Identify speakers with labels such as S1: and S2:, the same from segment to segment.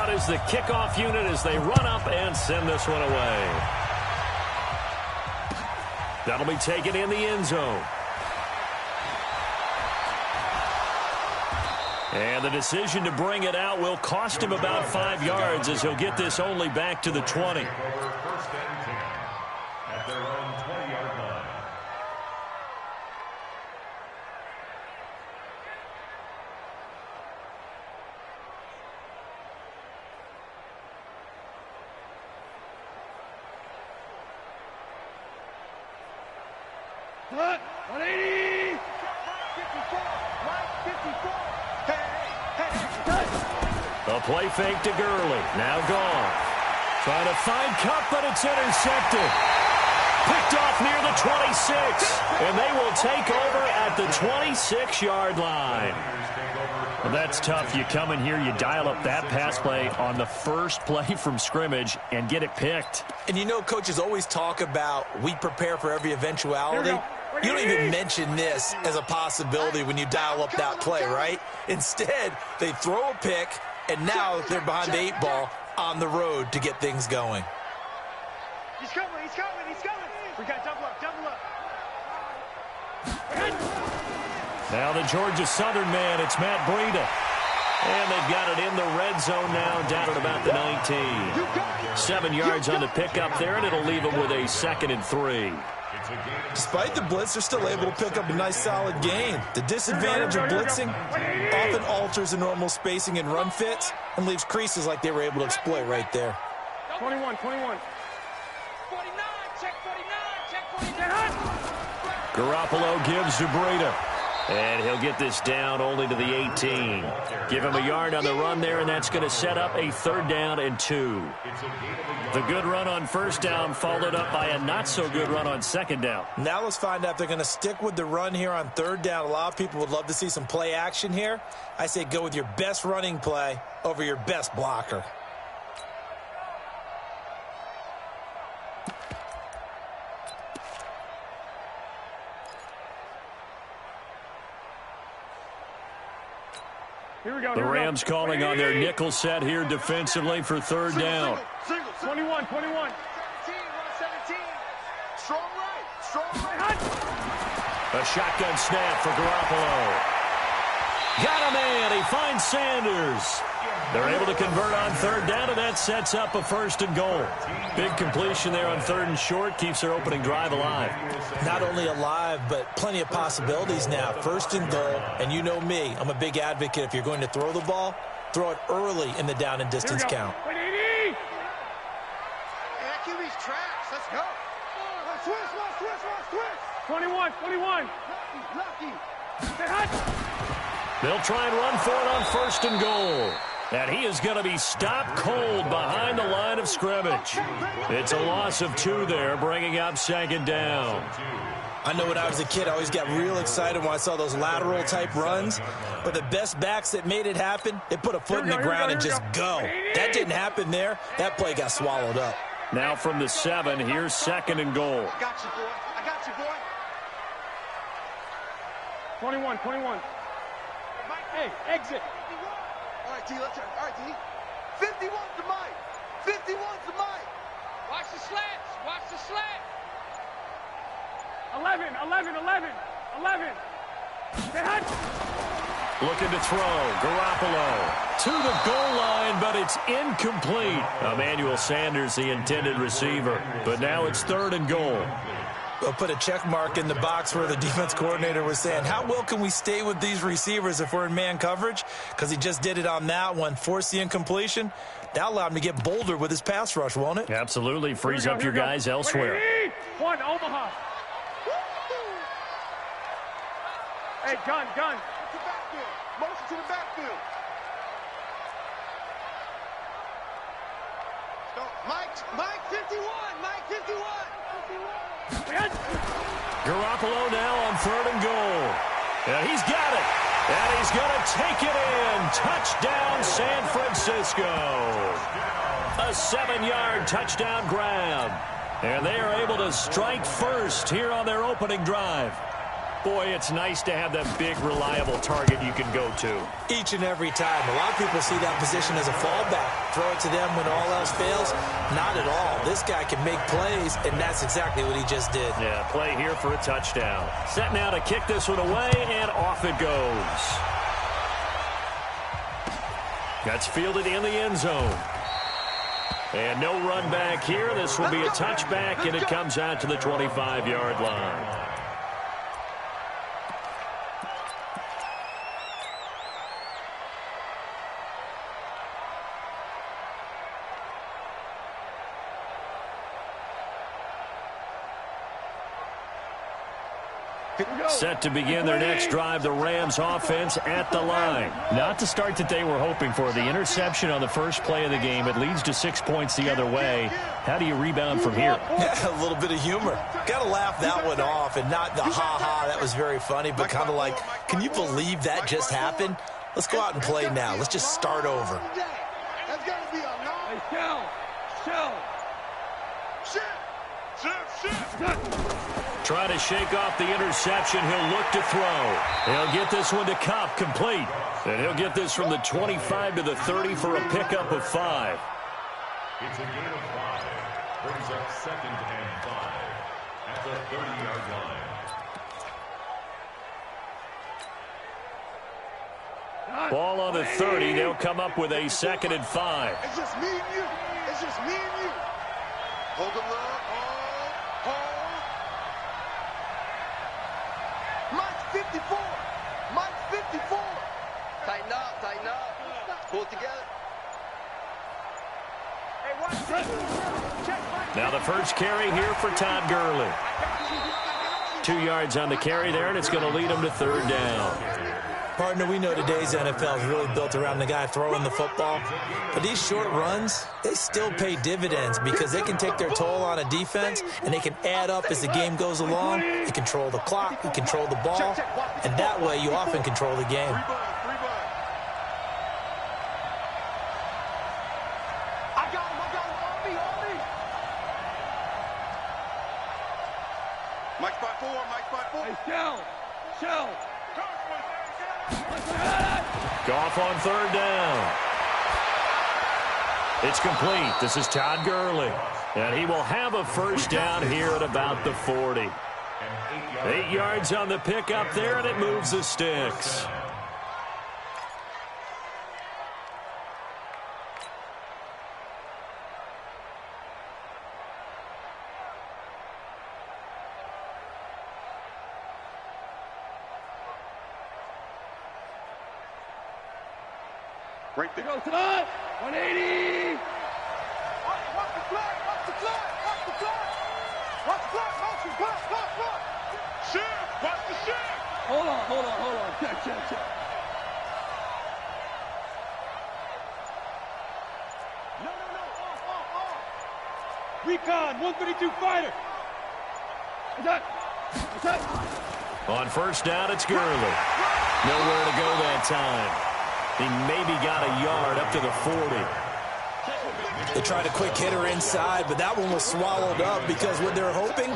S1: out as the kickoff unit as they run up and send this one away. That'll be taken in the end zone. And the decision to bring it out will cost him about 5 yards as he'll get this only back to the 20.
S2: First and 10 at their own 20-yard line.
S3: Look, 180. 54. 54.
S1: A play fake to Gurley. Now gone. Trying to find Cup, but it's intercepted. Picked off near the 26. And they will take over at the 26-yard line. Well, that's tough. You come in here, you dial up that pass play on the first play from scrimmage and get it picked.
S4: And you know, coaches always talk about we prepare for every eventuality. You don't even mention this as a possibility when you dial up that play, right? Instead, they throw a pick, and now they're behind the 8 ball on the road to get things going.
S3: He's coming, he's coming, he's coming. We got double up, double up.
S1: Now the Georgia Southern man, it's Matt Breida. And they've got it in the red zone now, down at about the 19. 7 yards on the pickup there, and it'll leave them with a 2nd and 3.
S4: Despite the blitz, they're still able to pick up a nice, solid gain. The disadvantage of blitzing often alters the normal spacing and run fits and leaves creases like they were able to exploit right there.
S3: 21, 21.
S5: 49, check 49, check 49.
S1: Garoppolo gives to Breida. And he'll get this down only to the 18. Give him a yard on the run there, and that's going to set up a 3rd down and 2. The good run on 1st down followed up by a not-so-good run on 2nd down.
S4: Now let's find out if they're going to stick with the run here on 3rd down. A lot of people would love to see some play action here. I say go with your best running play over your best blocker.
S3: Here we go.
S1: The Rams calling on their nickel set here defensively for 3rd down.
S3: Single, 21, 21. 17. Strong right.
S1: A shotgun snap for Garoppolo. Got a man. He finds Sanders. They're able to convert on 3rd down, and that sets up a 1st and goal. Big completion there on 3rd and short. Keeps their opening drive alive.
S4: Not only alive, but plenty of possibilities now. 1st and goal, and you know me. I'm a big advocate. If you're going to throw the ball, throw it early in the down and distance count.
S3: 180. QB's tracks. Let's go. Switch. 21, 21. Lucky.
S1: They'll try and run for it on 1st and goal. And he is going to be stopped cold behind the line of scrimmage. It's a loss of 2 there, bringing up 2nd down.
S4: I know when I was a kid, I always got real excited when I saw those lateral-type runs. But the best backs that made it happen, they put a foot in the ground and just go. That didn't happen there. That play got swallowed up.
S1: Now from the 7, here's 2nd and goal.
S3: I got you, boy. 21, 21. Hey, exit. All right, D, let's turn. All right, D. 51's the mic. 51's the mic.
S5: Watch the slants. Watch the slant.
S3: 11.
S1: Looking to throw. Garoppolo to the goal line, but it's incomplete. Emmanuel Sanders, the intended receiver. But now it's 3rd and goal.
S4: We'll put a check mark in the box where the defense coordinator was saying, how well can we stay with these receivers if we're in man coverage? Because he just did it on that one, forced the incompletion. That allowed him to get bolder with his pass rush, won't it?
S1: Absolutely. Frees up your guys elsewhere.
S3: 1, Omaha. Hey, gun. Motion to the backfield. Mike 51.
S1: Garoppolo now on 3rd and goal. And he's got it. And he's going to take it in. Touchdown, San Francisco. A 7-yard touchdown grab. And they are able to strike first here on their opening drive. Boy, it's nice to have that big, reliable target you can go to.
S4: Each and every time. A lot of people see that position as a fallback. Throw it to them when all else fails. Not at all. This guy can make plays, and that's exactly what he just did.
S1: Yeah, play here for a touchdown. Set now to kick this one away, and off it goes. That's fielded in the end zone. And no run back here. This will be a touchback, and it comes out to the 25-yard line. Set to begin their next drive, the Rams offense at the line.
S6: Not the start that they were hoping for. The interception on the first play of the game. It leads to 6 points the other way. How do you rebound from here?
S4: Yeah, a little bit of humor. Got to laugh that one off, and not the ha-ha, that was very funny, but kind of like, can you believe that just happened? Let's go out and play now. Let's just start over.
S3: That's got to be a no.
S5: Hey, shell.
S3: Shift.
S1: Try to shake off the interception. He'll look to throw. He'll get this one to Cup, complete. And he'll get this from the 25 to the 30 for a pickup of 5.
S2: It's a gain of 5. Brings up 2nd and 5 at the 30-yard line.
S1: Ball on the 30. They'll come up with a 2nd and 5.
S3: It's just me and you. It's just me and you. Hold the look. Hold. Mike's 54. Mike's 54. Tighten up. Pull it together. Hey, watch this.
S1: Now the first carry here for Todd Gurley. 2 yards on the carry there, and it's going to lead him to 3rd down.
S4: Partner, we know today's NFL is really built around the guy throwing the football. But these short runs, they still pay dividends because they can take their toll on a defense, and they can add up as the game goes along. You control the clock, you control the ball, and that way you often control the game.
S3: I got him. On me. Mike's by 4.
S5: Hey, shell.
S1: Goff on 3rd down. It's complete. This is Todd Gurley. And he will have a first down here at about the 40. 8 yards on the pickup there, and it moves the sticks.
S3: Right there.
S5: Go, Todd. 180.
S3: Watch the flag. Motion. Shift. Watch the shift.
S5: Hold on. Check.
S3: No. Off.
S5: Recon, 132 fighter. What's that?
S1: On first down, it's Gurley. Nowhere to go that time. He maybe got a yard up to the 40.
S4: They tried a quick hitter inside, but that one was swallowed up because what they're hoping,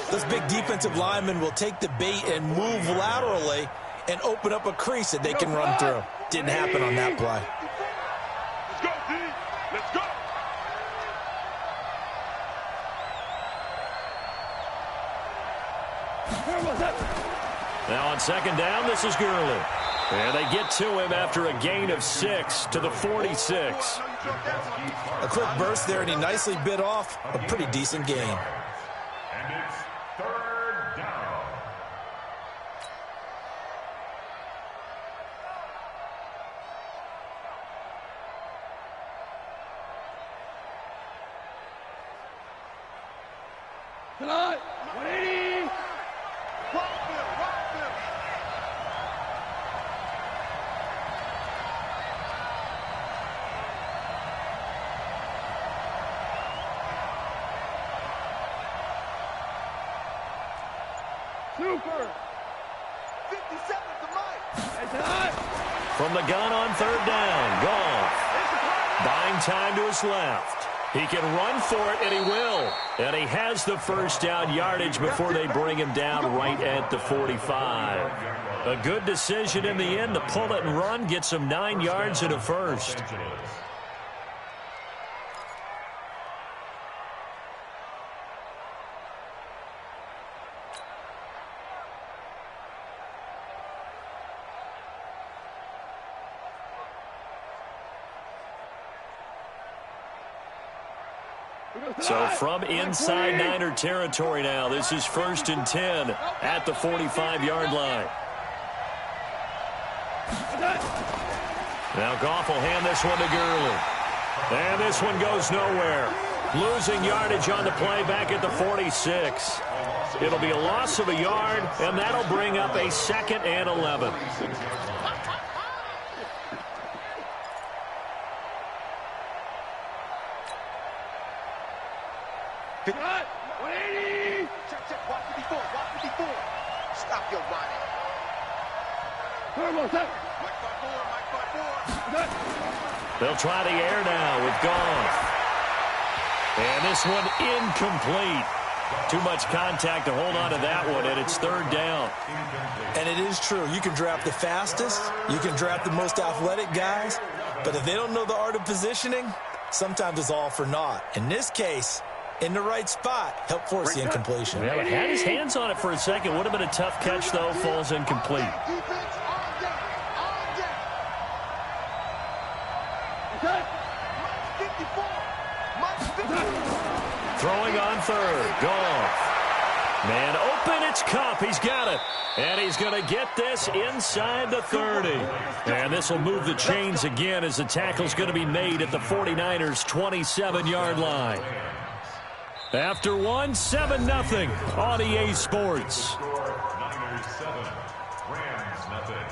S4: this big defensive lineman will take the bait and move laterally and open up a crease that they can run through. Didn't happen on that play.
S3: Let's go, D. Let's go.
S1: Now on 2nd down, this is Gurley. And they get to him after a gain of 6 to the 46.
S4: A quick burst there, and he nicely bit off a pretty decent gain.
S2: And it's 3rd down.
S5: Tonight, 180.
S3: Rockville.
S5: Super.
S3: 57 to Mike.
S5: Hey, tonight.
S1: From the gun on 3rd down, Goff. Buying time to his left. He can run for it, and he will. And he has the first down yardage before they bring him down right at the 45. A good decision in the end to pull it and run, get some 9 yards and a first. So from inside Niner territory now, this is 1st and 10 at the 45-yard line. Now Goff will hand this one to Gurley. And this one goes nowhere. Losing yardage on the play back at the 46. It'll be a loss of a yard, and that'll bring up a 2nd and 11.
S5: Cut! 180!
S3: Check. Watch 54. Watch 54. Stop your running.
S5: Turbo, set.
S3: Mike 5-4.
S5: Cut!
S1: They'll try the air now with Goff. And this one incomplete. Too much contact to hold on to that one, and it's 3rd down.
S4: And it is true. You can draft the fastest. You can draft the most athletic guys. But if they don't know the art of positioning, sometimes it's all for naught. In this case, in the right spot, help force the incompletion.
S1: Yeah, he had his hands on it for a second. Would have been a tough catch, though. Falls incomplete.
S3: Defense on deck. On deck.
S5: Cut!
S3: Mike 54. Mike 54.
S1: Throwing on 3rd. Goff. Man open, it's Kupp. He's got it. And he's going to get this inside the 30. And this will move the chains again as the tackle's going to be made at the 49ers' 27-yard line. After 7-0 on EA Sports.
S2: Niners 7, Rams nothing.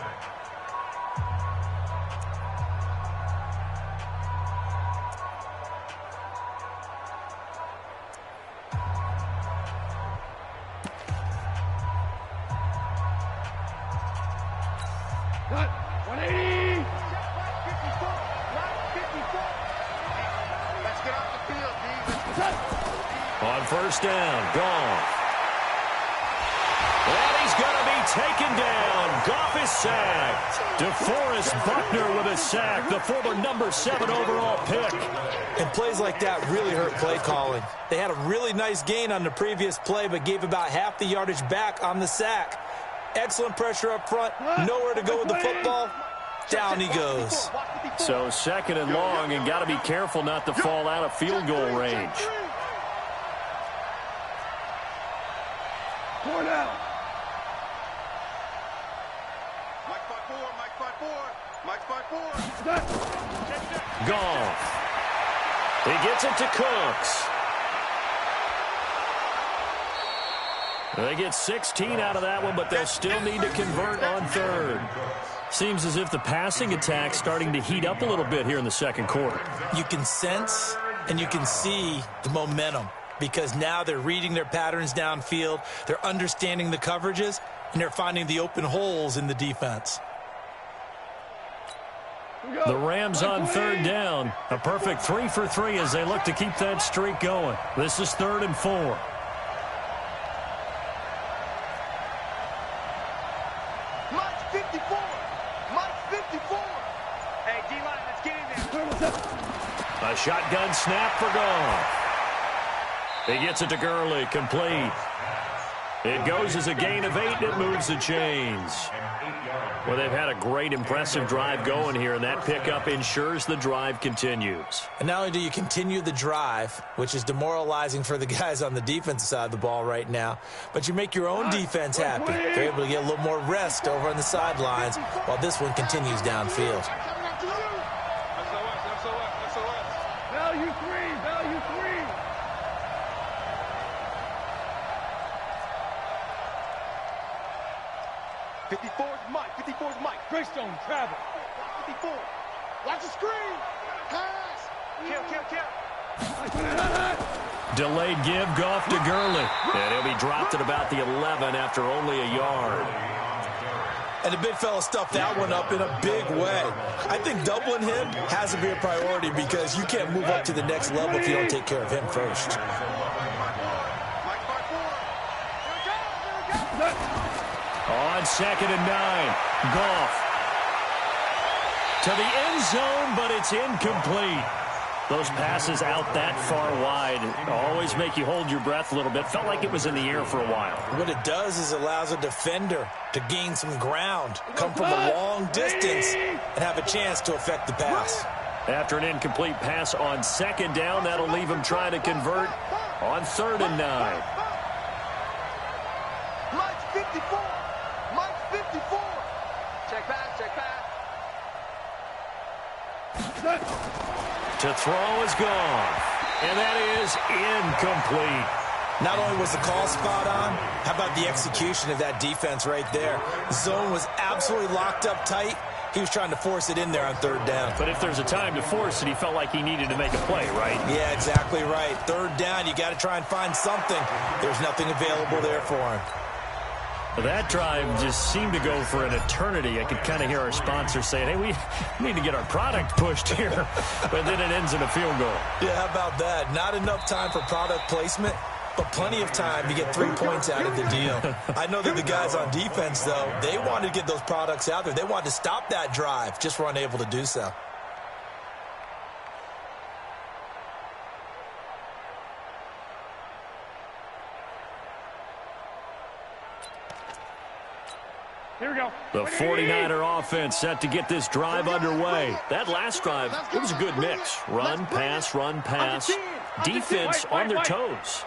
S5: Cut! 180!
S3: Let's get off the field, D.
S5: Cut!
S1: On 1st down, Goff. And he's going to be taken down. Goff is sacked. DeForest Buckner with a sack, the former number 7 overall pick.
S4: And plays like that really hurt play calling. They had a really nice gain on the previous play, but gave about half the yardage back on the sack. Excellent pressure up front. Nowhere to go with the football. Down he goes.
S1: So 2nd and long, and got to be careful not to fall out of field goal range.
S5: 4 down.
S3: Mike 5-4.
S5: Cut!
S1: Goff. He gets it to Cooks. They get 16 out of that one, but they'll still need to convert on 3rd. Seems as if the passing attack's starting to heat up a little bit here in the 2nd quarter.
S4: You can sense and you can see the momentum because now they're reading their patterns downfield, they're understanding the coverages, and they're finding the open holes in the defense.
S1: The Rams on 3rd down. A perfect 3 for 3 as they look to keep that streak going. This is 3rd and 4.
S3: Mike 54. Mike 54. Hey, D-line, let's get in there.
S1: A shotgun snap for Goff. He gets it to Gurley, complete. It goes as a gain of 8, and it moves the chains. Well, they've had a great, impressive drive going here, and that pickup ensures the drive continues.
S4: And not only do you continue the drive, which is demoralizing for the guys on the defensive side of the ball right now, but you make your own defense happy. They're able to get a little more rest over on the sidelines while this one continues downfield.
S5: Value 3! Value 3!
S3: Mike. 54's Mike.
S5: Greystone, travel.
S3: 54. Watch the screen. Pass. Kill.
S1: Delayed give, Goff to Gurley. And he'll be dropped at about the 11 after only a yard.
S4: And the big fella stuffed that one up in a big way. I think doubling him has to be a priority because you can't move up to the next level if you don't take care of him first.
S6: On 2nd and 9, Goff to the end zone, but it's incomplete. Those passes out that far wide always make you hold your breath a little bit. Felt like it was in the air for a while.
S4: What it does is allows a defender to gain some ground, come from a long distance, and have a chance to affect the pass.
S6: After an incomplete pass on 2nd down, that'll leave him trying to convert on 3rd and 9.
S3: Mike's 54. Mike's 54. Check pass, check pass.
S6: To throw is gone, and that is incomplete.
S4: Not only was the call spot on, how about the execution of that defense right there? The zone was absolutely locked up tight. He was trying to force it in there on 3rd down.
S6: But if there's a time to force it, he felt like he needed to make a play, right?
S4: Yeah, exactly right. 3rd down, you got to try and find something. There's nothing available there for him.
S6: That drive just seemed to go for an eternity. I could kind of hear our sponsor saying, hey, we need to get our product pushed here. But then it ends in a field goal.
S4: Yeah, how about that? Not enough time for product placement, but plenty of time to get 3 points out of the deal. I know that the guys on defense, though, they wanted to get those products out there. They wanted to stop that drive, just were unable to do so.
S5: Here we go.
S6: The 49er offense set to get this drive underway. That last drive, it was a good mix. Run, pass, defense on their toes.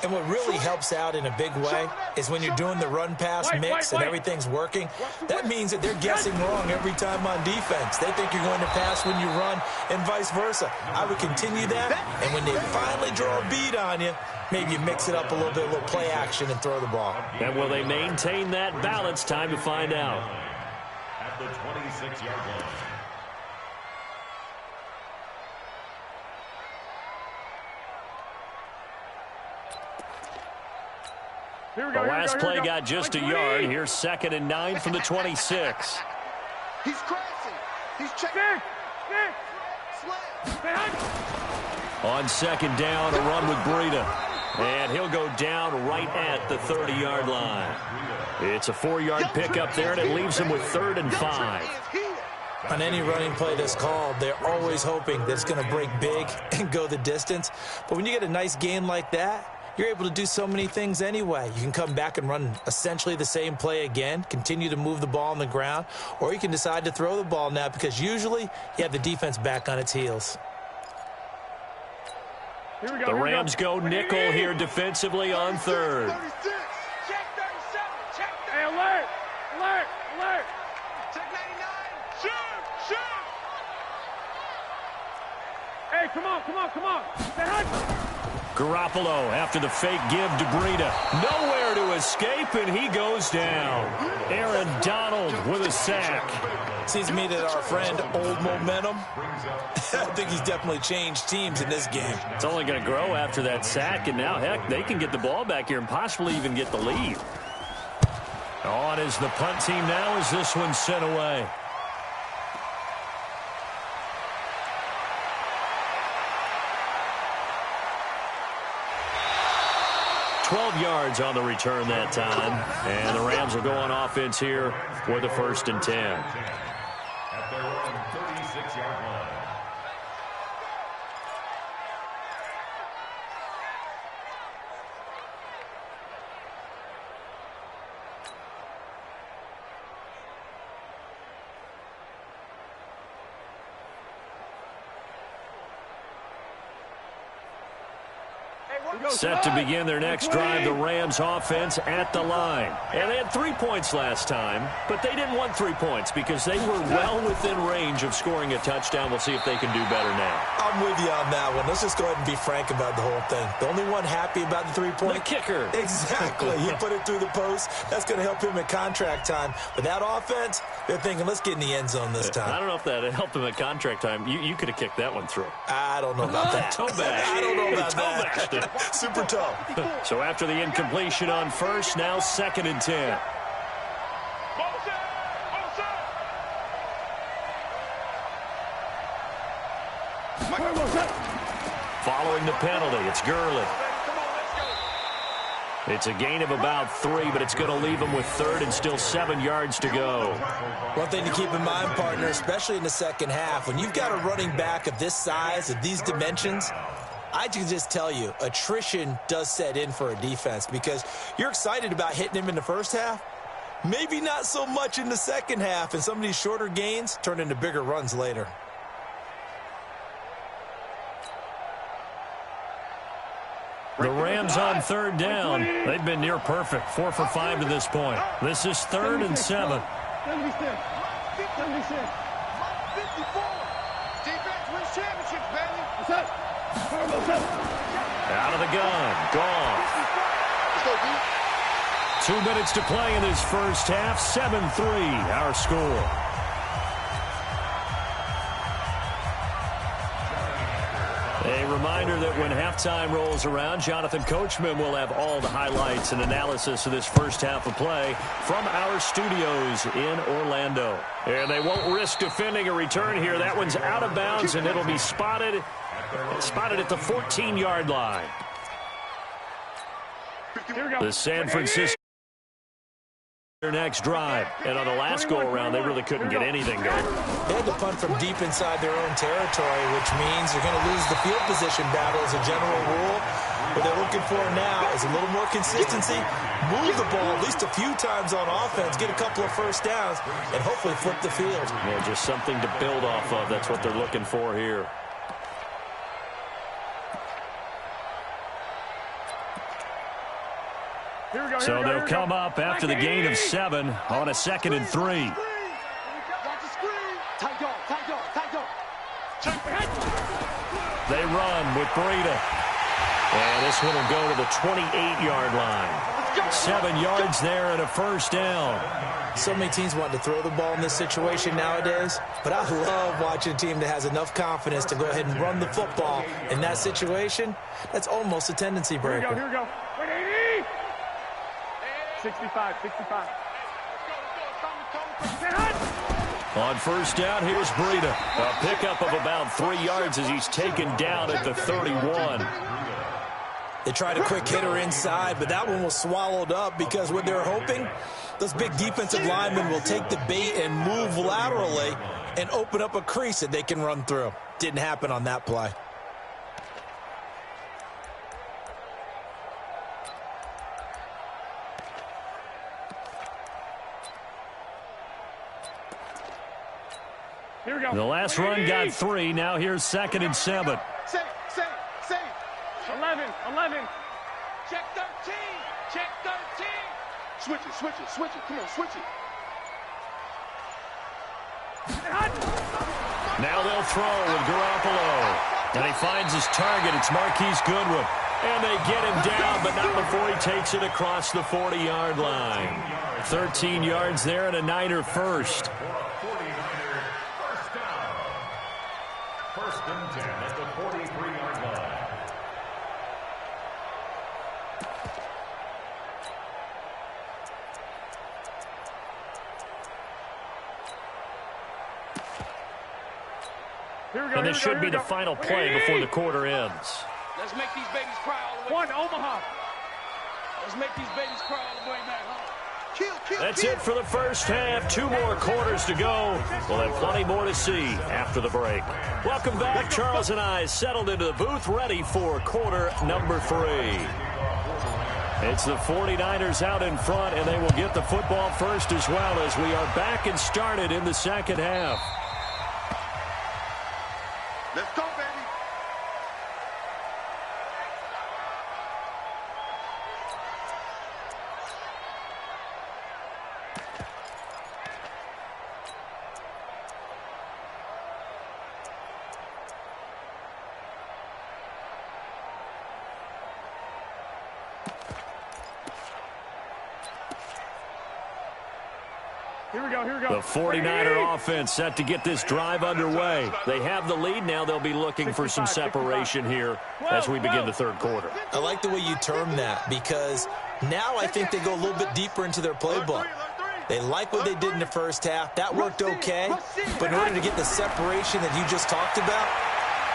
S4: And what really helps out in a big way is when you're doing the run-pass mix and everything's working, that means that they're guessing wrong every time on defense. They think you're going to pass when you run and vice versa. I would continue that, and when they finally draw a beat on you, maybe you mix it up a little bit, a little play action, and throw the ball.
S6: And will they maintain that balance? Time to find out.
S2: At the 26-yard line.
S6: The last play got just a yard. Here's 2nd and 9 from the 26.
S3: He's crashing. He's checking.
S6: On 2nd down, a run with Breida. And he'll go down right at the 30-yard line. It's a 4-yard pickup there, and it leaves him with 3rd and 5.
S4: On any running play that's called, they're always hoping that it's going to break big and go the distance. But when you get a nice gain like that, you're able to do so many things anyway. You can come back and run essentially the same play again, continue to move the ball on the ground, or you can decide to throw the ball now because usually you have the defense back on its heels.
S6: The Rams go nickel here defensively on 3rd.
S3: Check 37. Check 37.
S5: Hey, alert! Alert! Alert!
S3: Check 99. Shoot! Shoot!
S5: Hey, come on, come on, come on! Stay high.
S6: Garoppolo after the fake give to Breida. Nowhere to escape, and he goes down. Aaron Donald with a sack.
S4: Seems to me that our friend, Old Momentum, I think he's definitely changed teams in this game.
S6: It's only going to grow after that sack, and now, heck, they can get the ball back here and possibly even get the lead. On is the punt team now as this one's sent away. 12 yards on the return that time. And the Rams will go on offense here for the 1st and 10.
S2: At their own 36-yard line.
S6: Set to begin their next drive, the Rams offense at the line. And they had 3 points last time, but they didn't want 3 points because they were well within range of scoring a touchdown. We'll see if they can do better now.
S4: I'm with you on that one. Let's just go ahead and be frank about the whole thing. The only one happy about the 3-point?
S6: The kicker.
S4: Exactly. He put it through the post. That's going to help him at contract time. But that offense, they're thinking, let's get in the end zone this time.
S6: I don't know if that helped him at contract time. You could have kicked that one through.
S4: I don't know about that.
S6: Toe bash.
S4: I don't know about
S6: that.
S4: that. Super toe.
S6: So after the incompletion on 1st, now 2nd and 10.
S1: Following the penalty, it's Gurley. It's a gain of about 3, but it's going to leave them with third and still 7 yards to go.
S4: One thing to keep in mind, partner, especially in the second half, when you've got a running back of this size, of these dimensions, I can just tell you, attrition does set in for a defense because you're excited about hitting him in the first half. Maybe not so much in the second half, and some of these shorter gains turn into bigger runs later.
S1: The Rams on third down. They've been near perfect, 4 for 5 to this point. This is 3rd and 7.
S5: 76.
S3: Defense wins championships, baby.
S1: Out of the gun. Gone.
S3: Let's go, D.
S1: 2 minutes to play in this first half. 7-3, our score. A reminder that when halftime rolls around, Jonathan Coachman will have all the highlights and analysis of this first half of play from our studios in Orlando. And they won't risk defending a return here. That one's out of bounds, and it'll be spotted at the 14-yard line. The San Francisco their next drive, and on the last go-around, they really couldn't get anything going.
S4: They had to punt from deep inside their own territory, which means they're going to lose the field position battle as a general rule. What they're looking for now is a little more consistency, move the ball at least a few times on offense, get a couple of first downs, and hopefully flip the field.
S1: Yeah, just something to build off of. That's what they're looking for here. So they'll come up after the gain of 7 on a 2nd and 3.
S3: Watch the screen. Tight dog.
S1: They run with Breida. And this one will go to the 28-yard line. 7 yards there and a first down.
S4: So many teams want to throw the ball in this situation nowadays, but I love watching a team that has enough confidence to go ahead and run the football. In that situation, that's almost a tendency breaker.
S5: Here we go. 65.
S1: On first down, here's Breida. A pickup of about 3 yards as he's taken down at the 31.
S4: They tried a quick hitter inside, but that one was swallowed up because what they're hoping, those big defensive linemen will take the bait and move laterally and open up a crease that they can run through. Didn't happen on that play.
S5: Here we go.
S1: The last run got 3. Now here's 2nd and 7.
S3: Say.
S5: 11.
S3: Check 13. Switch it. Come on, switch it.
S1: Now they'll throw with Garoppolo. And he finds his target. It's Marquise Goodwin. And they get him down, but not before he takes it across the 40-yard line. 13 yards there and a Niner first.
S2: 1st and 10 at the 43-yard line.
S1: And this should be the final play before the quarter ends.
S3: Let's make these babies cry all the way.
S5: One, Omaha.
S3: Let's make these babies cry all the way back home.
S1: That's it for the first half. 2 more quarters to go. We'll have plenty more to see after the break. Welcome back. Charles and I settled into the booth, ready for quarter number 3. It's the 49ers out in front, and they will get the football first as well as we are back and started in the second half.
S3: Let's go, baby.
S5: Here we go.
S1: The 49er offense set to get this drive underway. They have the lead. Now they'll be looking for some separation here as we begin the third quarter.
S4: I like the way you term that because now I think they go a little bit deeper into their playbook. They like what they did in the first half. That worked okay. But in order to get the separation that you just talked about,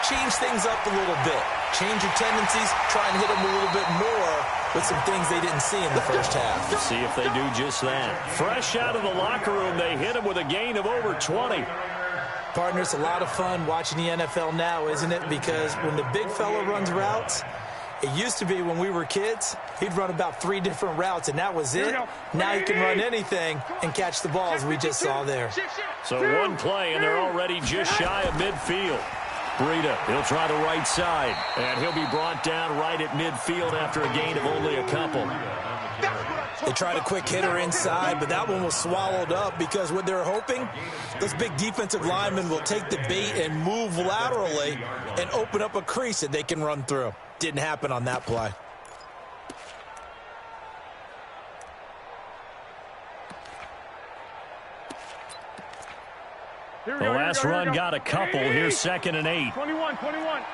S4: change things up a little bit. Change your tendencies, try and hit them a little bit more with some things they didn't see in the first half.
S6: Let's see if they do just that. Fresh out of the locker room, they hit him with a gain of over 20.
S4: Partner, it's a lot of fun watching the NFL now, isn't it? Because when the big fella runs routes, it used to be when we were kids, he'd run about 3 different routes, and that was it. Now he can run anything and catch the ball, as we just saw there.
S6: So one play, and they're already just shy of midfield. Breida, he'll try the right side, and he'll be brought down right at midfield after a gain of only a couple.
S4: They tried a quick hitter inside, but that one was swallowed up because what they're hoping, those big defensive linemen will take the bait and move laterally and open up a crease that they can run through. Didn't happen on that play.
S6: The last run got a couple. Here's 2nd and 8.
S5: 21, 12.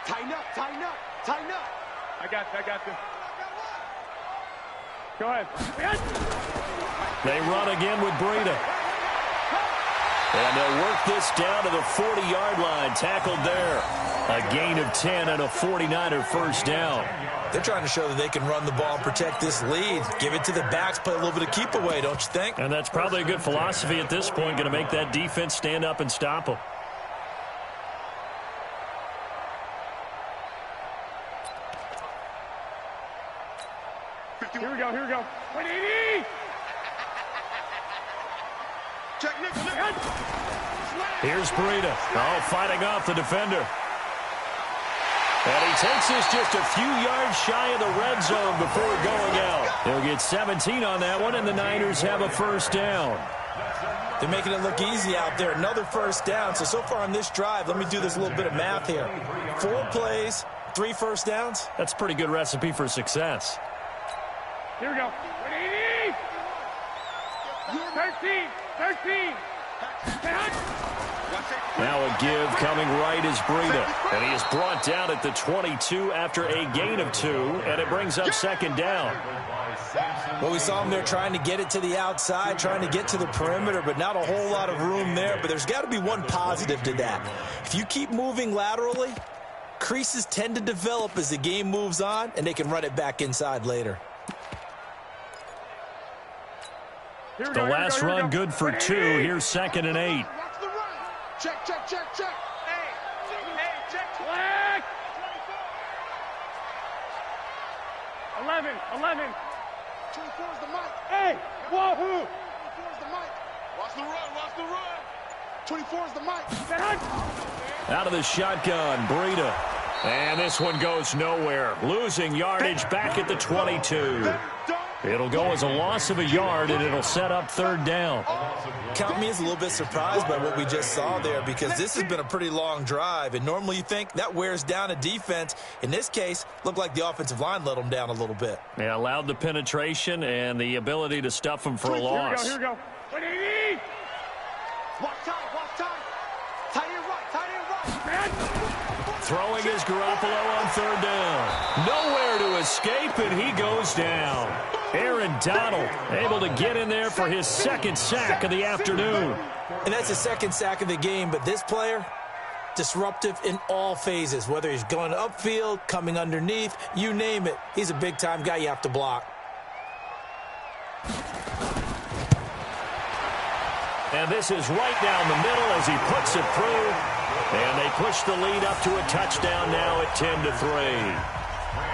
S3: Tighten up, tighten up, tighten up.
S5: I got you. Go ahead.
S6: They run again with Breida. And they'll work this down to the 40-yard line. Tackled there. A gain of 10 and a 49er first down.
S4: They're trying to show that they can run the ball and protect this lead. Give it to the backs, play a little bit of keep away, don't you think?
S6: And that's probably a good philosophy at this point. Going to make that defense stand up and stop them.
S5: Here we go. 180!
S3: Check, Nick.
S6: Here's Breida. Oh, fighting off the defender. And he takes this just a few yards shy of the red zone before going out. He'll get 17 on that one, and the Niners have a first down.
S4: They're making it look easy out there. Another first down. So far on this drive, let me do this little bit of math here. 4 plays, 3 first downs.
S6: That's a pretty good recipe for success.
S5: Here we go. 180! 13!
S6: Now a give coming right is Breida. And he is brought down at the 22 after a gain of 2. And it brings up 2nd down.
S4: Well, we saw him there trying to get it to the outside, trying to get to the perimeter, but not a whole lot of room there. But there's got to be one positive to that. If you keep moving laterally, creases tend to develop as the game moves on, and they can run it back inside later.
S6: The last run good for 2. Here's 2nd and 8.
S3: Watch the run. Check. Hey, check.
S5: Black! 11.
S3: 24 is the mic.
S5: Hey! Wahoo!
S3: 24 is the mic. Watch the run. 24 is the mic.
S6: Out of the shotgun, Breida. And this one goes nowhere. Losing yardage back at the 22. It'll go as a loss of a yard, and it'll set up 3rd down.
S4: Count me as a little bit surprised by what we just saw there, because this has been a pretty long drive, and normally you think that wears down a defense. In this case, looked like the offensive line let them down a little bit.
S6: They allowed the penetration and the ability to stuff them for a loss.
S5: Here we go. 180!
S3: Watch time. Tight end right.
S6: Throwing is Garoppolo on 3rd down. Nowhere to escape, and he goes down. Aaron Donald able to get in there for his 2nd sack of the afternoon.
S4: And that's the 2nd sack of the game, but this player, disruptive in all phases, whether he's going upfield, coming underneath, you name it. He's a big-time guy you have to block.
S6: And this is right down the middle as he puts it through. And they push the lead up to a touchdown now at 10-3.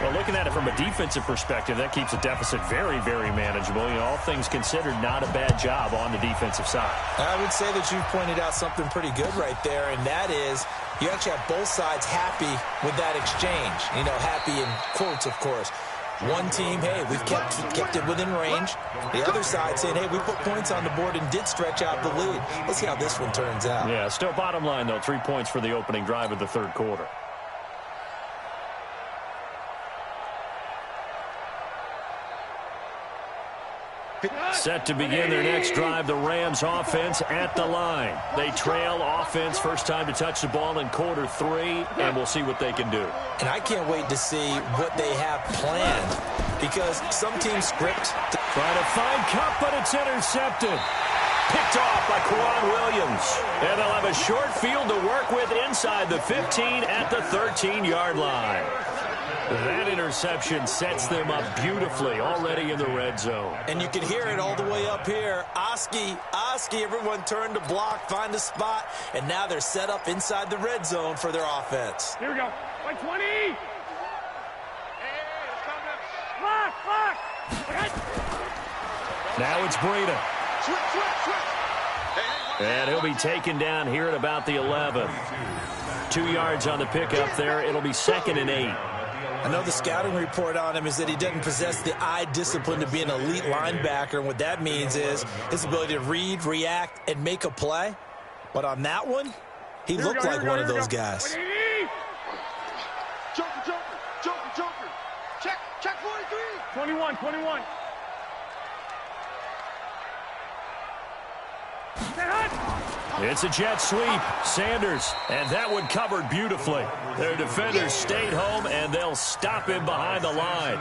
S6: Well, looking at it from a defensive perspective, that keeps the deficit very, very manageable. You know, all things considered, not a bad job on the defensive side.
S4: I would say that you've pointed out something pretty good right there, and that is you actually have both sides happy with that exchange. You know, happy in quotes, of course. One team, hey, we've kept it within range. The other side saying, hey, we put points on the board and did stretch out the lead. Let's see how this one turns out.
S6: Yeah, still bottom line, though, 3 points for the opening drive of the 3rd quarter. Set to begin their next drive, the Rams offense at the line. They trail offense, first time to touch the ball in quarter 3, and we'll see what they can do.
S4: And I can't wait to see what they have planned, because some teams script.
S6: Trying to find Cup, but it's intercepted. Picked off by Kwan Williams. And they'll have
S1: have a short field to work with inside the 15 at the 13-yard line. That interception sets them up beautifully already in the red zone.
S4: And you can hear it all the way up here. Oski, everyone turned to block, find a spot, and now they're set up inside the red zone for their offense.
S5: Here we go. Like 20. Block.
S1: Now it's Breida. And he'll be taken down here at about the 11. 2 yards on the pickup there. It'll be 2nd and 8.
S4: I know the scouting report on him is that he doesn't possess the eye discipline to be an elite linebacker. And what that means is his ability to read, react, and make a play. But on that one, he looked like one of those guys.
S3: Joker. Check 43.
S5: 21.
S1: It's a jet sweep. Sanders, and that one covered beautifully. Their defenders stayed home, and they'll stop him behind the line.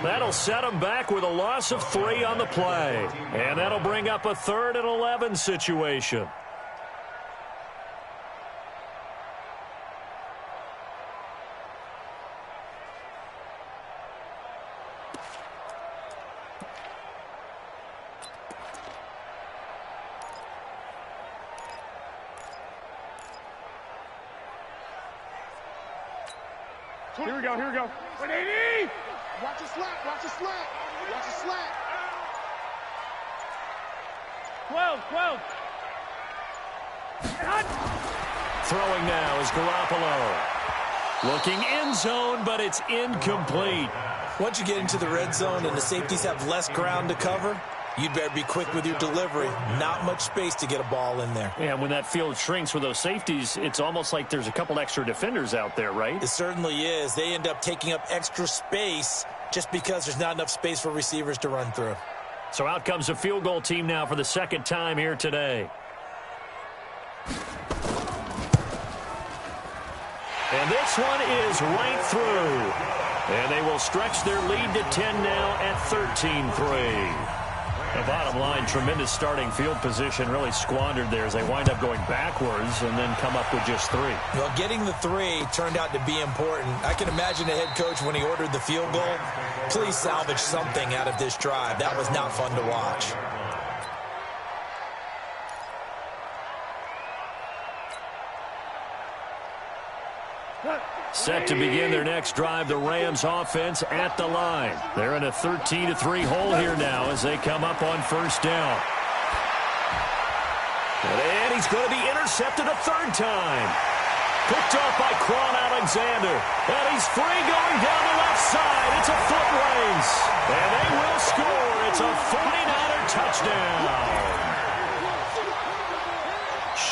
S1: That'll set them back with a loss of 3 on the play. And that'll bring up a 3rd and 11 situation.
S5: Here we go. 180.
S3: Watch the slack.
S5: 12.
S1: Throwing now is Garoppolo. Looking end zone, but it's incomplete.
S4: Once you get into the red zone and the safeties have less ground to cover, you'd better be quick with your delivery. Not much space to get a ball in there.
S6: Yeah, when that field shrinks with those safeties, it's almost like there's a couple extra defenders out there, right?
S4: It certainly is. They end up taking up extra space just because there's not enough space for receivers to run through.
S1: So out comes a field goal team now for the 2nd time here today. And this one is right through. And they will stretch their lead to 10 now at 13-3. The bottom line, tremendous starting field position, really squandered there as they wind up going backwards and then come up with just 3.
S4: Well, getting the 3 turned out to be important. I can imagine the head coach when he ordered the field goal. Please salvage something out of this drive. That was not fun to watch.
S1: Set to begin their next drive, the Rams offense at the line. They're in a 13-3 hole here now as they come up on 1st down. And he's going to be intercepted a 3rd time. Picked off by Quan Alexander. And he's free going down the left side. It's a foot race. And they will score. It's a 49er touchdown.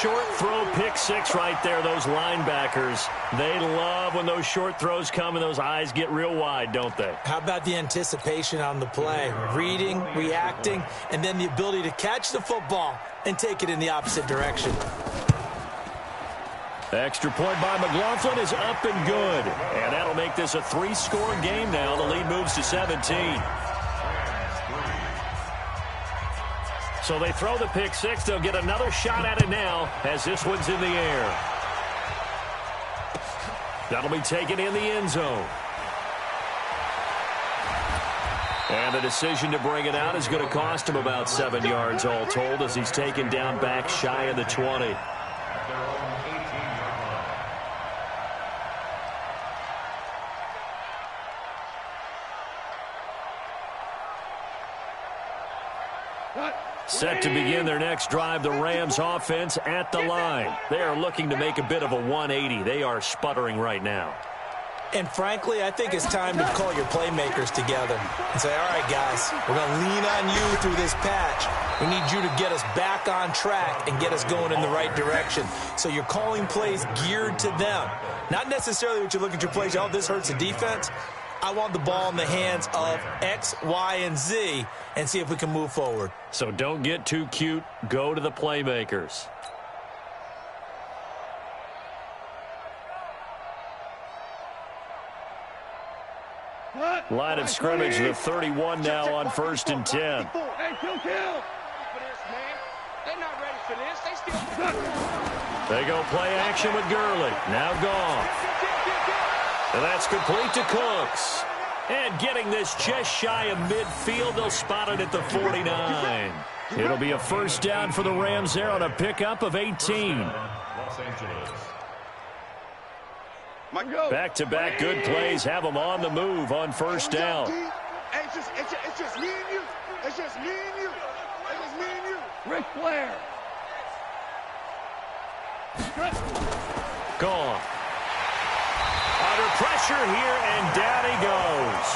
S1: Short throw, pick 6 right there. Those linebackers, they love when those short throws come and those eyes get real wide, don't they?
S4: How about the anticipation on the play? Reading, reacting, and then the ability to catch the football and take it in the opposite direction.
S1: Extra point by McLaughlin is up and good. And that'll make this a 3-score game now. The lead moves to 17. So they throw the pick 6. They'll get another shot at it now as this one's in the air. That'll be taken in the end zone. And the decision to bring it out is going to cost him about 7 yards all told as he's taken down back shy of the 20. Set to begin their next drive, the Rams offense at the line. They are looking to make a bit of a 180. They are sputtering right now.
S4: And frankly, I think it's time to call your playmakers together and say, all right, guys, we're going to lean on you through this patch. We need you to get us back on track and get us going in the right direction. So you're calling plays geared to them. Not necessarily what you look at your plays, oh, this hurts the defense. I want the ball in the hands of X, Y, and Z and see if we can move forward.
S1: So don't get too cute. Go to the playmakers. Line of scrimmage, the 31 now on 1st and 10.
S5: Hey, kill.
S3: They're not ready for this. They still...
S1: They go play action with Gurley. Now Goff. And that's complete to Cooks. And getting this just shy of midfield, they'll spot it at the 49. It'll be a first down for the Rams there on a pickup of 18.
S2: Los Angeles.
S1: Back-to-back good plays have them on the move on first down.
S3: It's just me and you. It's just me and you. It's just me and you.
S5: Ric Flair.
S1: Gone. Under pressure here, and down he goes.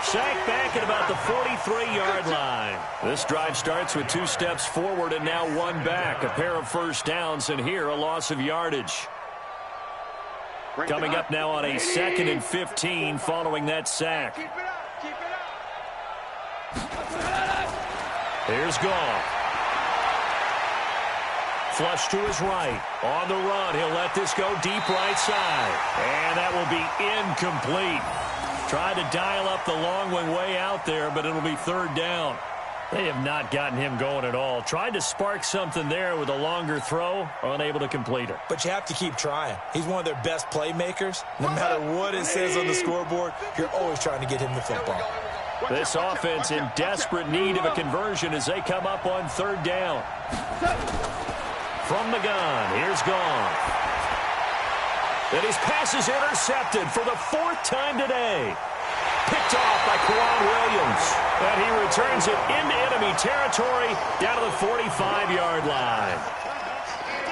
S1: Sacked back at about the 43-yard line. This drive starts with 2 steps forward and now 1 back. A pair of first downs, and here a loss of yardage. Coming up now on a 2nd and 15 following that sack.
S3: Keep it up. Keep it up.
S1: Here's Goff. Flush to his right. On the run, he'll let this go deep right side. And that will be incomplete. Tried to dial up the long one way out there, but it'll be 3rd down. They have not gotten him going at all. Tried to spark something there with a longer throw, unable to complete it.
S4: But you have to keep trying. He's one of their best playmakers. No matter what it says on the scoreboard, you're always trying to get him the football.
S1: This offense in desperate need of a conversion as they come up on 3rd down. From the gun, here's Goff. And his pass is intercepted for the 4th time today. Picked off by Quan Williams. And he returns it into enemy territory down to the 45-yard line.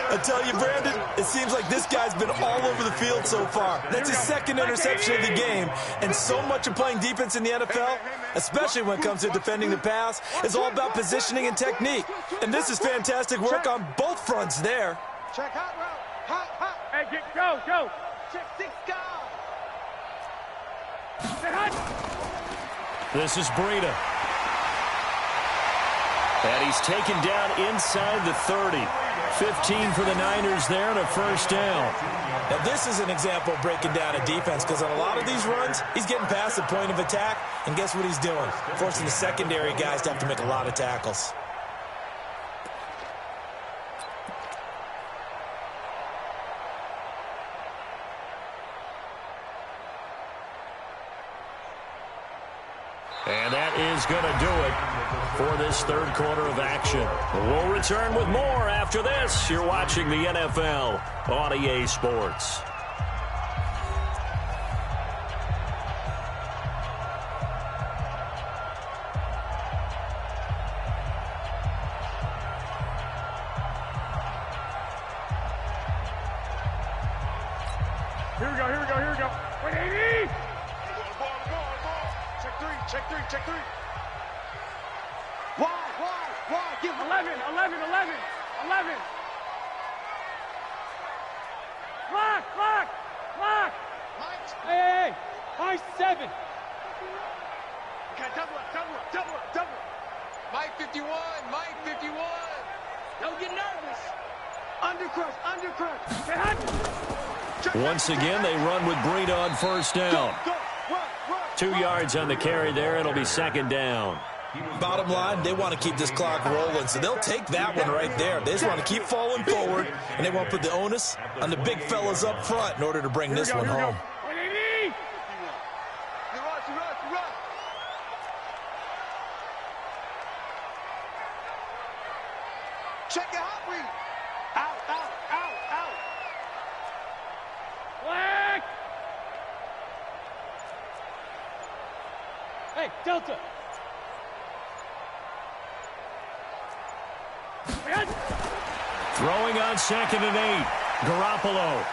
S4: I tell you, Brandon, it seems like this guy's been all over the field so far. That's his 2nd interception of the game. And so much of playing defense in the NFL, especially when it comes to defending the pass, is all about positioning and technique. And this is fantastic work on both fronts there.
S3: Check hot route. Hot, hot.
S5: Hey, go, go.
S3: Check 6 guys.
S1: This is Breida. And he's taken down inside the 30. 15 for the Niners there and a first down.
S4: Now, this is an example of breaking down a defense because on a lot of these runs, he's getting past the point of attack, and guess what he's doing? Forcing the secondary guys to have to make a lot of tackles.
S1: And that is going to do it for this 3rd quarter of action. We'll return with more after this. You're watching the NFL on EA Sports.
S5: Here we go, here we go, here we go. 180!
S3: Check three. Why? Give
S5: 11. Clock! Hey! High 7.
S3: Okay, double up. Mike 51. Don't get nervous. Undercrush.
S1: Once again, they run with Breida on first down.
S3: Go. Run.
S1: 2 yards on the carry there. It'll be 2nd down.
S4: Bottom line, they want to keep this clock rolling, so they'll take that one right there. They just want to keep falling forward, and they want to put the onus on the big fellas up front in order to bring this one home.
S5: 180!
S3: You run. Check your hot read. Out.
S5: Black! Hey, Delta!
S1: Throwing on 2nd and 8. Garoppolo.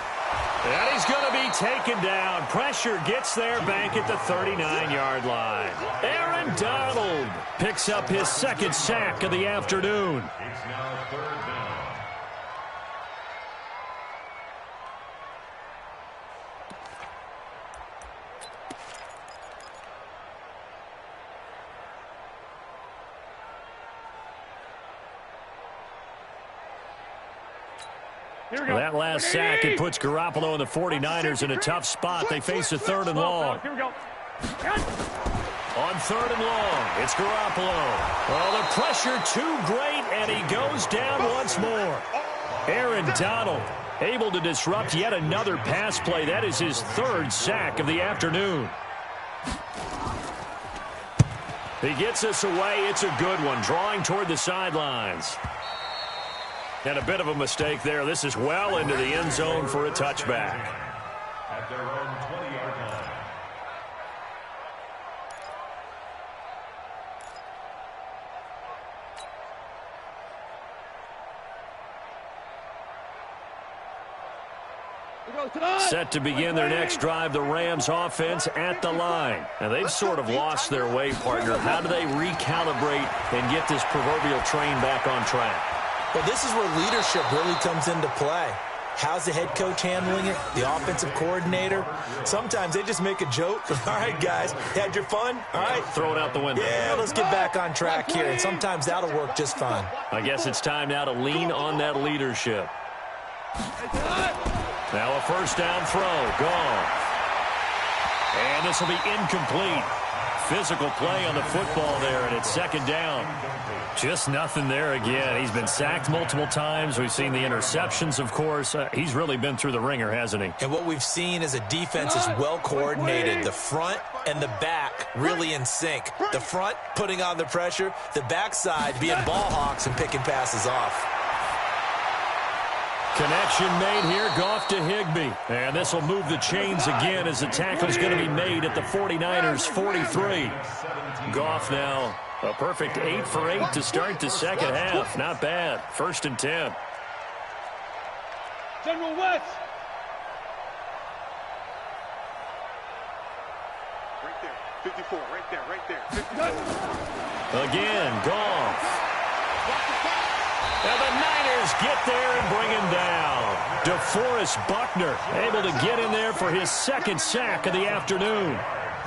S1: And he's going to be taken down. Pressure gets there back at the 39-yard line. Aaron Donald picks up his 2nd sack of the afternoon.
S2: It's now 3rd down.
S1: That last sack, it puts Garoppolo and the 49ers in a tough spot. They face a 3rd and long.
S5: Here we go.
S1: On 3rd and long, it's Garoppolo. Well, the pressure too great, and he goes down once more. Aaron Donald
S6: able to disrupt yet another pass play. That is his third sack of the afternoon. He gets us away. It's a good one, drawing toward the sidelines. And a bit of a mistake there. This is well into the end zone for a touchback.
S2: At their own 20-yard line.
S6: Set to begin their next drive, the Rams offense at the line. Now, they've sort of lost their way, partner. How do they recalibrate and get this proverbial train back on track?
S4: Well, this is where leadership really comes into play. How's the head coach handling it? The offensive coordinator? Sometimes they just make a joke. All right, guys, had your fun? All right.
S6: Throw it out the window.
S4: Yeah, let's get back on track here. And sometimes that'll work just fine.
S6: I guess it's time now to lean on that leadership. Now a first down throw. Gone. And this will be incomplete. Physical play on the football there, and it's second down. Just nothing there again. He's been sacked multiple times. We've seen the interceptions, of course. He's really been through the ringer, hasn't he?
S4: And what we've seen is a defense is well coordinated. The front and the back really in sync. The front putting on the pressure. The backside being ball hawks and picking passes off.
S6: Connection made here, Goff to Higbee. And this will move the chains again as the tackle's going to be made at the 49ers' 43. Goff now a perfect 8 for 8 to start the second half. Not bad. 1st and 10.
S3: General West. Right there. 54. Right there. Right there. 54.
S6: Again, Goff. And the Niners get there and bring him down. DeForest Buckner able to get in there for his second sack of the afternoon.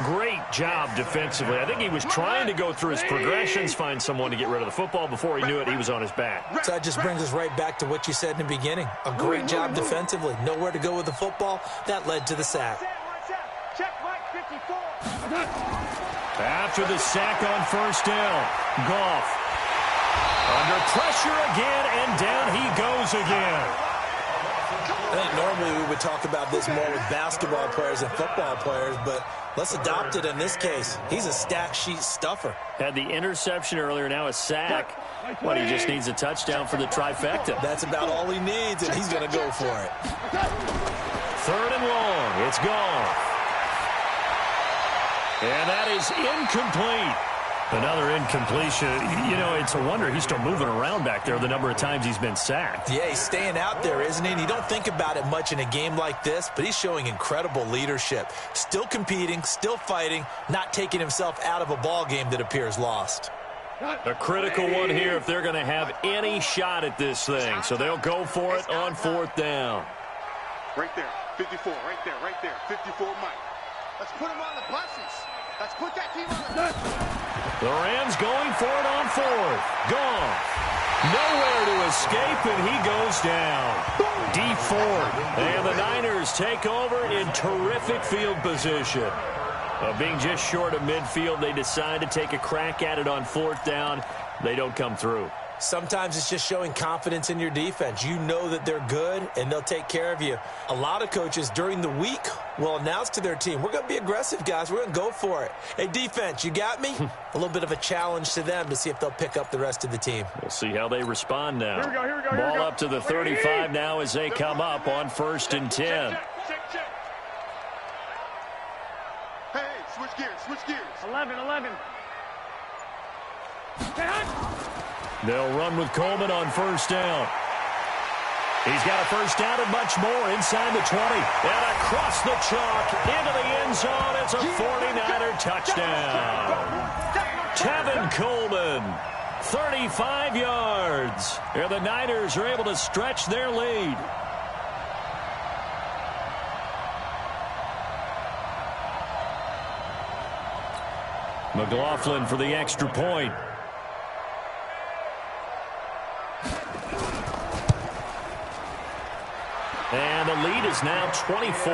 S6: Great job defensively. I think he was trying to go through his progressions, find someone to get rid of the football. Before he knew it, he was on his back.
S4: So that just brings us right back to what you said in the beginning. A great job defensively. Nowhere to go with the football. That led to the sack.
S3: Check Mike 54.
S6: After the sack on first down, Goff under pressure again, and down he goes again.
S4: I think normally we would talk about this more with basketball players and football players, but let's adopt it in this case. He's a stat sheet stuffer.
S6: Had the interception earlier, now a sack. But he just needs a touchdown for the trifecta.
S4: That's about all he needs, and he's going to go for it.
S6: 3rd and long. It's gone. And that is incomplete. Another incompletion. You know, it's a wonder he's still moving around back there the number of times he's been sacked.
S4: Yeah, he's staying out there, isn't he? And you don't think about it much in a game like this, but he's showing incredible leadership. Still competing, still fighting, not taking himself out of a ball game that appears lost.
S6: A critical one here if they're going to have any shot at this thing. So they'll go for it on 4th down.
S3: Right there. 54. Right there. Right there. 54 Mike. Let's put him on the buses. Let's put that team on the bus.
S6: The Rams going for it on 4th. Gone. Nowhere to escape, and he goes down. Deep 4. And the Niners take over in terrific field position. Being just short of midfield, they decide to take a crack at it on 4th down. They don't come through.
S4: Sometimes it's just showing confidence in your defense. You know that they're good, and they'll take care of you. A lot of coaches during the week will announce to their team, we're going to be aggressive, guys. We're going to go for it. Hey, defense, you got me? A little bit of a challenge to them to see if they'll pick up the rest of the team.
S6: We'll see how they respond now.
S5: Here we go, here we go,
S6: Ball
S5: here we go.
S6: up to the 35 now as they come up on 1st and 10.
S3: Check. Hey, switch gears.
S5: 11.
S6: They'll run with Coleman on 1st down. He's got a first down and much more inside the 20. And across the chalk into the end zone. It's a 49er touchdown. Tevin Coleman, 35 yards. And the Niners are able to stretch their lead. McLaughlin for the extra point. And the lead is now 24.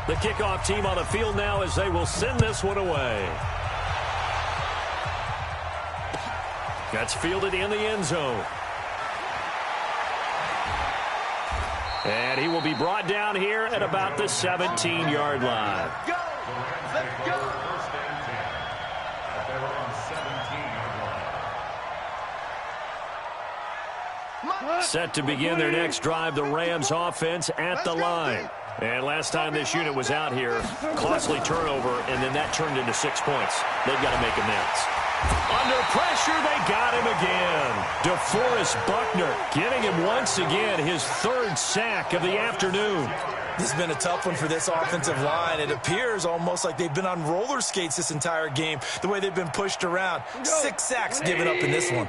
S6: The kickoff team on the field now as they will send this one away.
S1: That's fielded in the end zone. And he will be brought down here at about the 17-yard line.
S3: Go! Let's go!
S2: First and 10. At their own 17-yard line.
S1: Set to begin their next drive, the Rams offense at the line. And last time this unit was out here, costly turnover, and then that turned into 6 points. They've got to make amends. Under pressure, they got him again. DeForest Buckner giving him once again his 3rd sack of the afternoon.
S4: This has been a tough one for this offensive line. It appears almost like they've been on roller skates this entire game, the way they've been pushed around. 6 sacks given up in this one.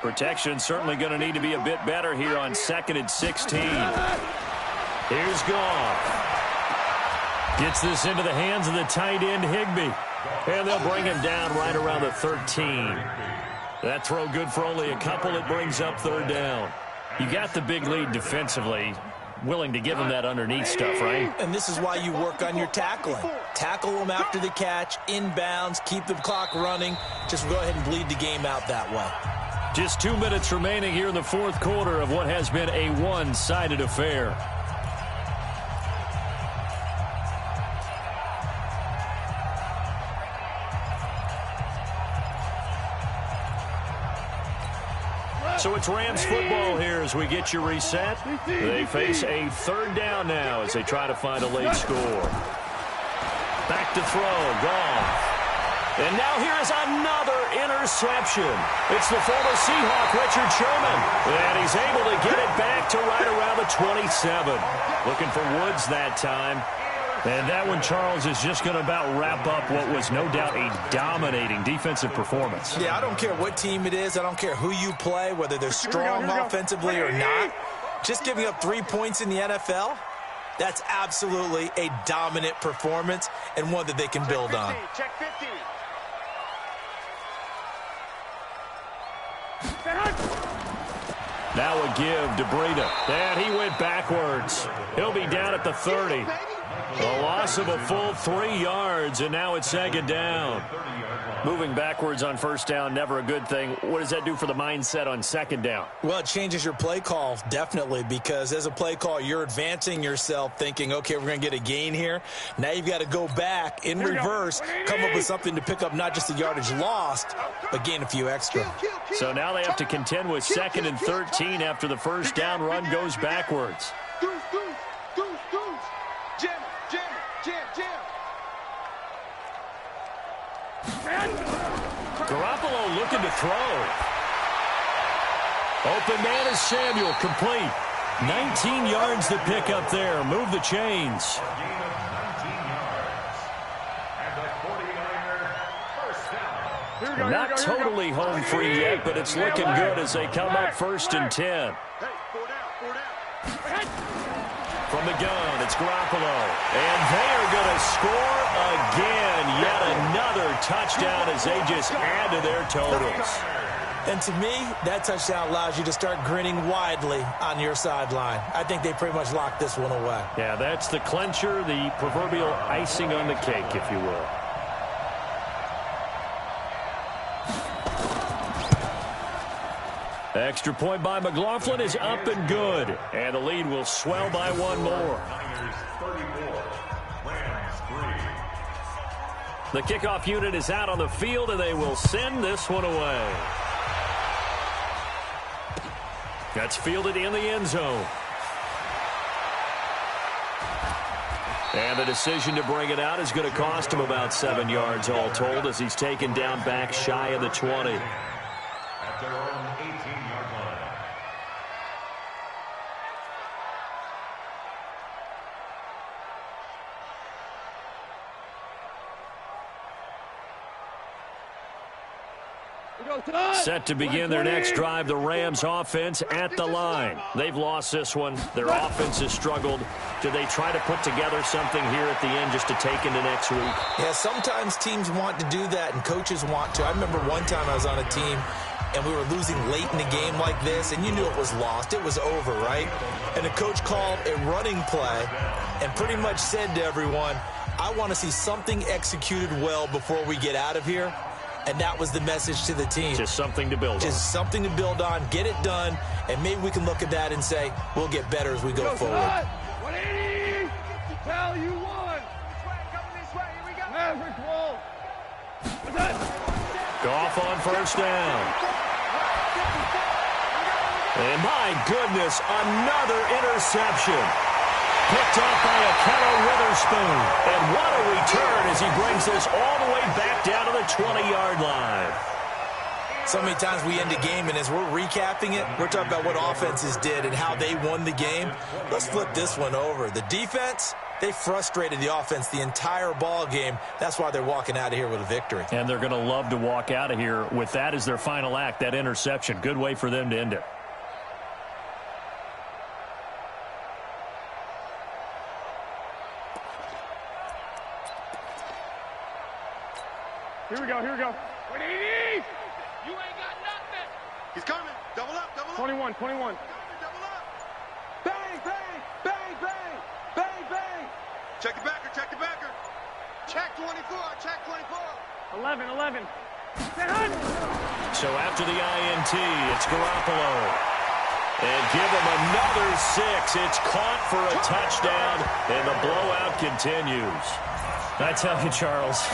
S1: Protection certainly going to need to be a bit better here on 2nd and 16. Here's Goff. Gets this into the hands of the tight end, Higbee. And they'll bring him down right around the 13. That throw good for only a couple. It brings up 3rd down. You got the big lead defensively. Willing to give him that underneath stuff, right?
S4: And this is why you work on your tackling. Tackle them after the catch, inbounds, keep the clock running. Just go ahead and bleed the game out that way.
S1: Just 2 minutes remaining here in the 4th quarter of what has been a one-sided affair. So it's Rams football here as we get you reset. They face a 3rd down now as they try to find a late score. Back to throw, Goff. And now here is another interception. It's the former Seahawk, Richard Sherman. And he's able to get it back to right around the 27. Looking for Woods that time. And that one, Charles, is just going to about wrap up what was no doubt a dominating defensive performance.
S4: Yeah, I don't care what team it is. I don't care who you play, whether they're strong offensively or not. Just giving up 3 points in the NFL, that's absolutely a dominant performance and one that they can build on.
S3: Check 15.
S1: Now a give to Breida. And he went backwards. He'll be down at the 30. A loss of a full 3 yards, and now it's 2nd down. Moving backwards on 1st down, never a good thing. What does that do for the mindset on 2nd down?
S4: Well, it changes your play call, definitely, because as a play call, you're advancing yourself thinking, okay, we're going to get a gain here. Now you've got to go back in reverse, come up with something to pick up not just the yardage lost, but gain a few extra.
S1: So now they have to contend with 2nd and 13 after the 1st down run goes backwards. Garoppolo looking to throw. Open man is Samuel, complete. 19 yards to pick up there. Move the chains.
S2: Gain of 19 yards. And the 49er first down.
S1: Not totally home free yet, but it's looking good as they come up 1st and 10.
S3: Hey, 4 down.
S1: From the gun, it's Garoppolo. And they are going to score again. Yet another touchdown as they just add to their totals.
S4: And to me, that touchdown allows you to start grinning widely on your sideline. I think they pretty much locked this one away.
S1: Yeah, that's the clincher, the proverbial icing on the cake, if you will. Extra point by McLaughlin is up and good. And the lead will swell by 1 more.
S2: Niners 34, Rams 3.
S1: The kickoff unit is out on the field, and they will send this one away. That's fielded in the end zone. And the decision to bring it out is going to cost him about 7 yards all told as he's taken down back shy of the 20.
S2: At their own 18-yard line.
S1: Set to begin their next drive, the Rams offense at the line. They've lost this one. Their offense has struggled. Do they try to put together something here at the end just to take into next week?
S4: Yeah, sometimes teams want to do that and coaches want to. I remember one time I was on a team and we were losing late in the game like this, and you knew it was lost. It was over, right? And the coach called a running play and pretty much said to everyone, I want to see something executed well before we get out of here. and that was the message to the team.
S6: Just something to build on.
S4: Just something to build on, get it done, and maybe we can look at that and say, we'll get better as we go forward.
S3: 180! Tell you won! This way, here we go! Maverick wall!
S6: Goff on first down. And my goodness, another interception. Picked up by Akello Witherspoon. And what a return as he brings this all the way back down to the 20-yard line.
S4: So many times we end a game, and as we're recapping it, we're talking about what offenses did and how they won the game. Let's flip this one over. The defense, they frustrated the offense the entire ball game. That's why they're walking out of here with a victory.
S6: And they're going to love to walk out of here with that as their final act, that interception. Good way for them to end it.
S5: Here we go, here we go. 180!
S3: You ain't got nothing! He's coming! Double up, double up!
S5: 21, 21.
S3: Double up! Bang, bang, bang, bang, bang, bang! Check the backer, check the backer! Check 24, check 24!
S5: 11, 11.
S6: So after the INT, it's Garoppolo. And give him another 6. It's caught for a touchdown, and the blowout continues. I tell you, Charles,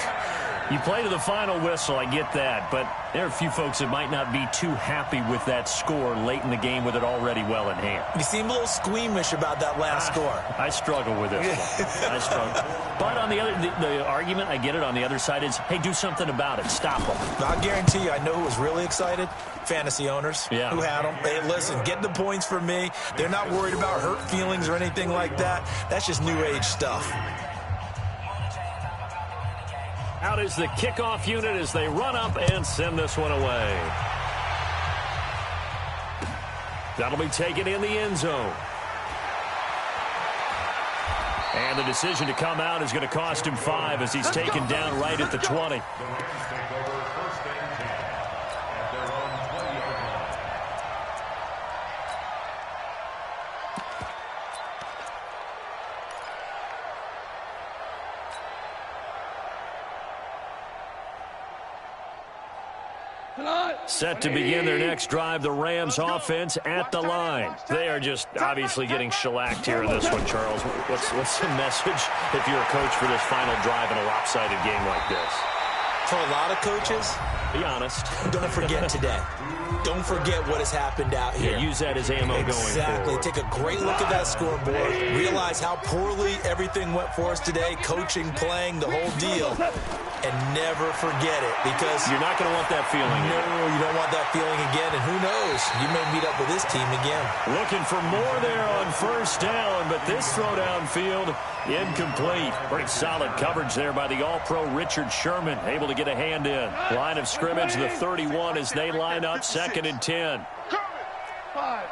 S6: you play to the final whistle, I get that, but there are a few folks that might not be too happy with that score late in the game with it already well in hand.
S4: You seem a little squeamish about that last score.
S6: I struggle with this one. I struggle. But on the other, the argument, I get it, on the other side is, hey, do something about it. Stop them.
S4: I guarantee you, I know who was really excited. Fantasy owners who had them. Hey, listen, get the points for me. They're not worried about hurt feelings or anything like that. That's just new age stuff.
S6: Out is the kickoff unit as they run up and send this one away. That'll be taken in the end zone. And the decision to come out is going to cost him 5 as he's taken down right at the 20. Set to begin their next drive, the Rams offense at the line. They are just obviously getting shellacked here in this one, Charles. What's the message if you're a coach for this final drive in a lopsided game like this?
S4: For a lot of coaches,
S6: be honest.
S4: Don't forget today. Don't forget what has happened out here.
S6: Yeah, use that as ammo going forward.
S4: Exactly. Take a great look at that scoreboard. Realize how poorly everything went for us today. Coaching, playing, the whole deal. And never forget it, because
S6: you're not going to want that feeling.
S4: No, you don't want that feeling again. And who knows? You may meet up with this team again.
S6: Looking for more there on first down, but this throw downfield incomplete. Pretty solid coverage there by the All-Pro Richard Sherman, able to get a hand in. Line of scrimmage, the 31 as they line up 2nd and 10.
S3: 5,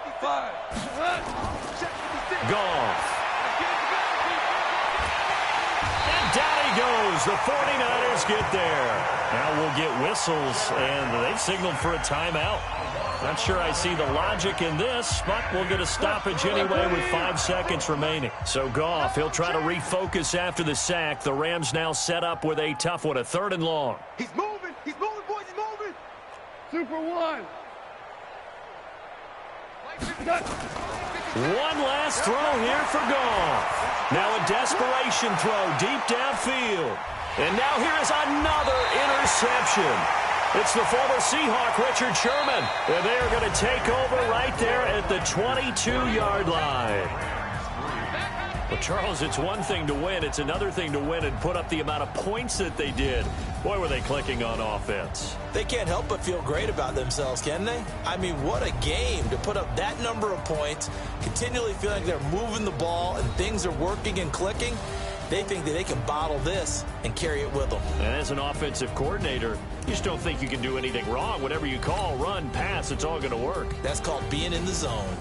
S3: 55.
S6: Goff. And down he goes. The 49ers get there. Now we'll get whistles, and they've signaled for a timeout. Not sure I see the logic in this, but we'll get a stoppage anyway with 5 seconds remaining. So Goff, he'll try to refocus after the sack. The Rams now set up with a tough one, a 3rd and long.
S3: He's moving, boys, he's moving.
S5: Super 1.
S6: One last throw here for Goff. Now a desperation throw deep downfield. And now here is another interception. It's the former Seahawk, Richard Sherman. And they are going to take over right there at the 22-yard line. Well, Charles, it's one thing to win. It's another thing to win and put up the amount of points that they did. Boy, were they clicking on offense.
S4: They can't help but feel great about themselves, can they? I mean, what a game to put up that number of points, continually feeling like they're moving the ball and things are working and clicking. They think that they can bottle this and carry it with them.
S6: And as an offensive coordinator, you just don't think you can do anything wrong. Whatever you call, run, pass, it's all going to work.
S4: That's called being in the zone.